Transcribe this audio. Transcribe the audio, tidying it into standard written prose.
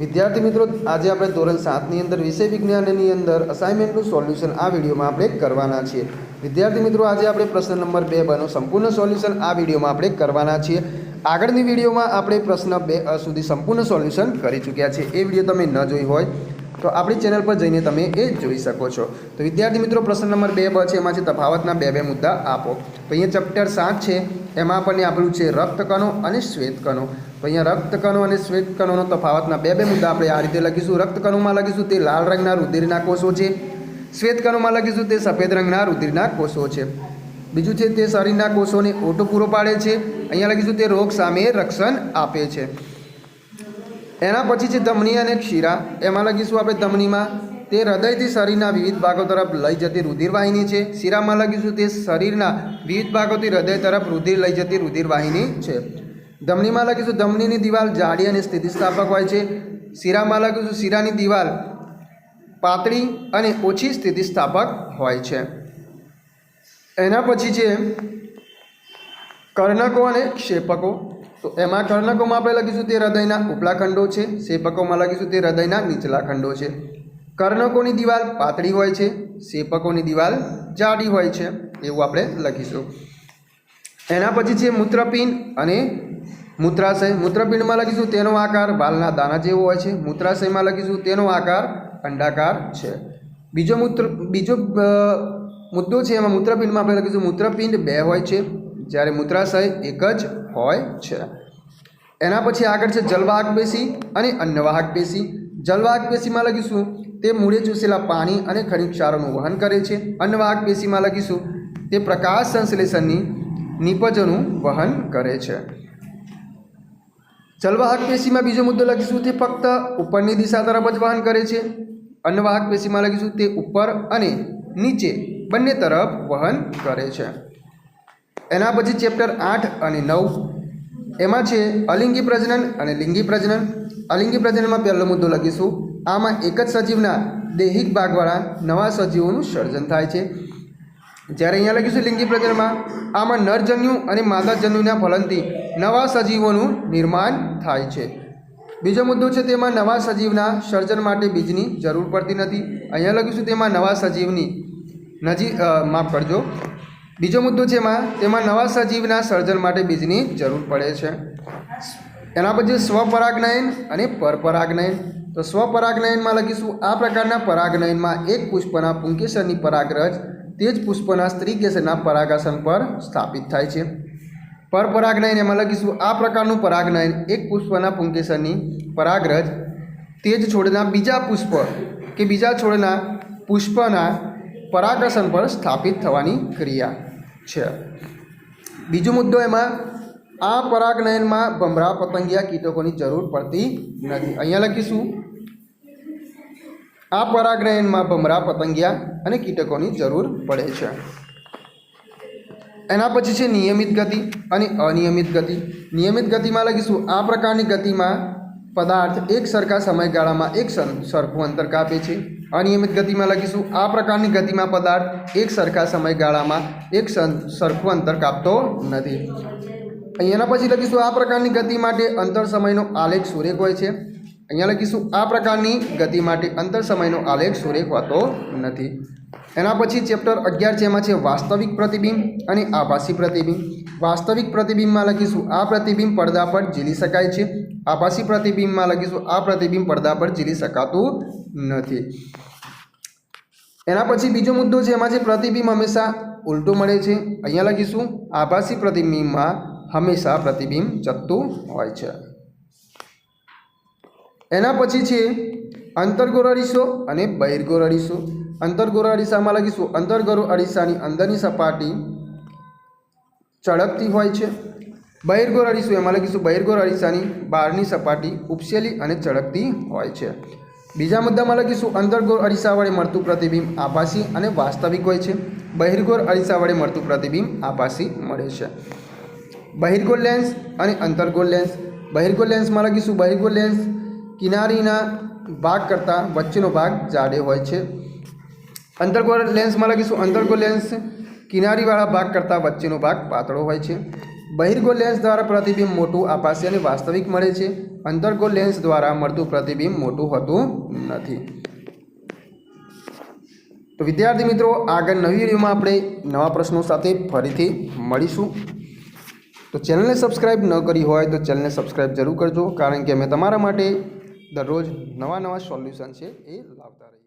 વિદ્યાર્થી મિત્રો, આજે આપણે ધોરણ 7 ની અંદર વિષય વિજ્ઞાનની અંદર અસાઇનમેન્ટનું સોલ્યુશન આ વિડીયોમાં આપણે કરવાના છીએ. વિદ્યાર્થી મિત્રો, આજે આપણે પ્રશ્ન નંબર 2 નો સંપૂર્ણ સોલ્યુશન આ વિડીયોમાં આપણે કરવાના છીએ. આગળની વિડીયોમાં આપણે પ્રશ્ન 2 સુધી સંપૂર્ણ સોલ્યુશન કરી ચૂક્યા છીએ. એ વિડીયો તમે ન જોઈ હોય તો આપણી ચેનલ પર જઈને તમે એ જોઈ શકો છો. તો વિદ્યાર્થી મિત્રો, પ્રશ્ન નંબર 2 છે, એમાં છે તફાવતના બે મુદ્દા આપો. તો અહીંયા ચેપ્ટર 7 છે, એમાં આપણને આપેલું છે રક્તકણો અને શ્વેતકણો. તો અહીંયા રક્તકણો અને શ્વેતકણોનો તફાવતના બે મુદ્દા આપણે આ રીતે લખીશું. રક્તકણોમાં લખીશું તે લાલ રંગના રુધિરના કોષો છે. શ્વેતકણોમાં લખીશું તે સફેદ રંગના રુધિરના કોષો છે. બીજું છે તે શરીરના કોષોને ઓટો પૂરો પાડે છે. અહીંયા લખીશું તે રોગ સામે રક્ષણ આપે છે. એના પછી છે ધમની અને ક્ષીરા. એમાં લખીશું આપણે ધમનીમાં તે હૃદયથી શરીરના વિવિધ ભાગો તરફ લઈ જતી રુધિરવાહિની છે. શીરામાં લખીશું તે શરીરના વિવિધ ભાગોથી હૃદય તરફ રુધિર લઈ જતી રુધિરવાહિની છે. ધમનીમાં લખીશું ધમનીની દિવાલ જાડી અને સ્થિતિસ્થાપક હોય છે. શીરામાં લખીશું શીરાની દિવાલ પાતળી અને ઓછી સ્થિતિસ્થાપક હોય છે. એના પછી છે કર્ણકો અને ક્ષેપકો. તો એમાં કર્ણકોમાં આપણે લખીશું તે હૃદયના ઉપલા ખંડો છે. ક્ષેપકોમાં લખીશું તે હૃદયના નીચલા ખંડો છે. કર્ણકોની દિવાલ પાતળી હોય છે, ક્ષેપકોની દિવાલ જાડી હોય છે, એવું આપણે લખીશું. એના પછી છે મૂત્રપિંડ અને મૂત્રાશય. મૂત્રપિંડમાં લખીશું તેનો આકાર વાલના દાણા જેવો હોય છે. મૂત્રાશયમાં લખીશું તેનો આકાર અંડાકાર છે. બીજો મુદ્દો છે, એમાં મૂત્રપિંડમાં આપણે લખીશું મૂત્રપિંડ 2 હોય છે, જ્યારે મૂત્રાશય 1 જ હોય છે. એના પછી આગળ છે જલવાહક પેશી અને અન્નવાહક પેશી. જલવાહક પેશીમાં લખીશું તે મૂળે ચૂસેલા પાણી અને ખનિજ ક્ષારોનું વહન કરે છે. અન્નવાહક પેશીમાં લખીશું તે પ્રકાશ સંશ્લેષણની નિપજોનું વહન કરે છે. જલવાહક પેશીમાં બીજો મુદ્દો લખીશું તે ફક્ત ઉપરની દિશા તરફ જ વહન કરે છે. અન્નવાહક પેશીમાં લખીશું તે ઉપર અને નીચે બંને તરફ વહન કરે છે. એના પછી ચેપ્ટર 8 અને 9, એમાં છે અલિંગી પ્રજનન અને લિંગી પ્રજનન. અલિંગી પ્રજનનમાં પહેલો મુદ્દો લખીશું આમાં એક જ સજીવના દૈહિક ભાગવાળા નવા સજીવોનું સર્જન થાય છે. જ્યારે અહીંયા લખીશું લિંગી પ્રજનનમાં આમાં નરજન્યુ અને માદાજન્યુના ફલનથી નવા સજીવોનું નિર્માણ થાય છે. બીજો મુદ્દો છે તેમાં નવા સજીવના સર્જન માટે બીજની જરૂર પડતી નથી. અહીંયા લખીશું તેમાં નવા સજીવની બીજો મુદ્દો છે તેમાં નવા સજીવના સર્જન માટે બીજની જરૂર પડે છે. એના પછી સ્વપરાગનયન અને પરપરાગનયન. તો સ્વપરાગનયનમાં લખીશું આ પ્રકારના પરાગનયનમાં એક પુષ્પના પુંકેસરની પરાગરજ તે જ પુષ્પના સ્ત્રીકેસરના પરાગાસન પર સ્થાપિત થાય છે. પરપરાગનયન એમાં લખીશું આ પ્રકારનું પરાગનયન એક પુષ્પના પુંકેસરની પરાગરજ તે જ છોડના બીજા પુષ્પ કે બીજા છોડના પુષ્પના પરાગાસન પર સ્થાપિત થવાની ક્રિયા છે. બીજો મુદ્દો એમાં આ પરાગનયનમાં ભમરા પતંગિયા કીટકોની જરૂર પડતી નથી. અહીંયા લખીશું આ પરાગનયનમાં ભમરા પતંગિયા અને કીટકોની જરૂર પડે છે. એના પછી છે નિયમિત ગતિ અને અનિયમિત ગતિ. નિયમિત ગતિમાં લખીશું આ પ્રકારની ગતિમાં પદાર્થ એક સરખા સમયગાળામાં એક સરખું અંતર કાપે છે. અનિયમિત ગતિમાં લખીશું આ પ્રકારની ગતિમાં પદાર્થ એક સરખા સમયગાળામાં એક સરખું અંતર કાપતો નથી. અહીંયાના પછી લખીશું આ પ્રકારની ગતિ માટે અંતર સમયનો આલેખ સુરેખ હોય છે. અહીંયા લખીશું આ પ્રકારની ગતિ માટે અંતર સમયનો આલેખ સુરેખ હોતો નથી. એના પછી ચેપ્ટર 11 છે, એમાં છે વાસ્તવિક પ્રતિબિંબ અને આભાસી પ્રતિબિંબ. વાસ્તવિક પ્રતિબિંબમાં લખીશું આ પ્રતિબિંબ પડદા પર ઝીલી શકાય છે. આભાસી પ્રતિબિંબમાં લખીશું આ પ્રતિબિંબ પડદા પર ઝીલી શકાતું નથી. એના પછી બીજો મુદ્દો છે, એમાં છે પ્રતિબિંબ હંમેશા ઉલટું મળે છે. અહીંયા લખીશું આભાસી પ્રતિબિંબમાં હંમેશા પ્રતિબિંબ ચત્તું હોય છે. એના પછી છે અંતર્ગોળ અરીસો અને બહિર્ગોળ અરીસો. અંતર્ગોળ અરીસામાં લખીશું અંતર્ગોળ અરીસાની અંદરની સપાટી ચળકતી હોય છે. બહિર્ગોળ અરીસો એમાં લખીશું બહિર્ગોળ અરીસાની બહારની સપાટી ઉપસેલી અને ચળકતી હોય છે. બીજા મુદ્દામાં લખીશું અંતર્ગોળ અરીસા વડે મળતું પ્રતિબિંબ આભાસી અને વાસ્તવિક હોય છે. બહિર્ગોળ અરીસા વડે મળતું પ્રતિબિંબ આભાસી મળે છે. બહિર્ગોળ લેન્સ અને અંતર્ગોળ લેન્સ. બહિર્ગોળ લેન્સમાં લખીશું બહિર્ગોળ લેન્સ કિનારીના ભાગ કરતાં વચ્ચેનો ભાગ જાડો હોય છે. અંતર્ગોળ લેન્સમાં લખીશું અંતર્ગોળ લેન્સ કિનારીવાળા ભાગ કરતાં વચ્ચેનો ભાગ પાતળો હોય છે. બહિર્ગોળ લેન્સ દ્વારા પ્રતિબિંબ મોટું આભાસી અને વાસ્તવિક મળે છે, અંતર્ગોળ લેન્સ દ્વારા મળતું પ્રતિબિંબ મોટું હોતું નથી. તો વિદ્યાર્થી મિત્રો, આગળ નવી વિડીયોમાં આપણે નવા પ્રશ્નો સાથે ફરીથી મળીશું. તો ચેનલને સબસ્ક્રાઈબ ન કરી હોય તો ચેનલને સબસ્ક્રાઈબ જરૂર કરજો, કારણ કે અમે તમારા માટે દરરોજ નવા સોલ્યુશન છે એ લાવતા રહીએ.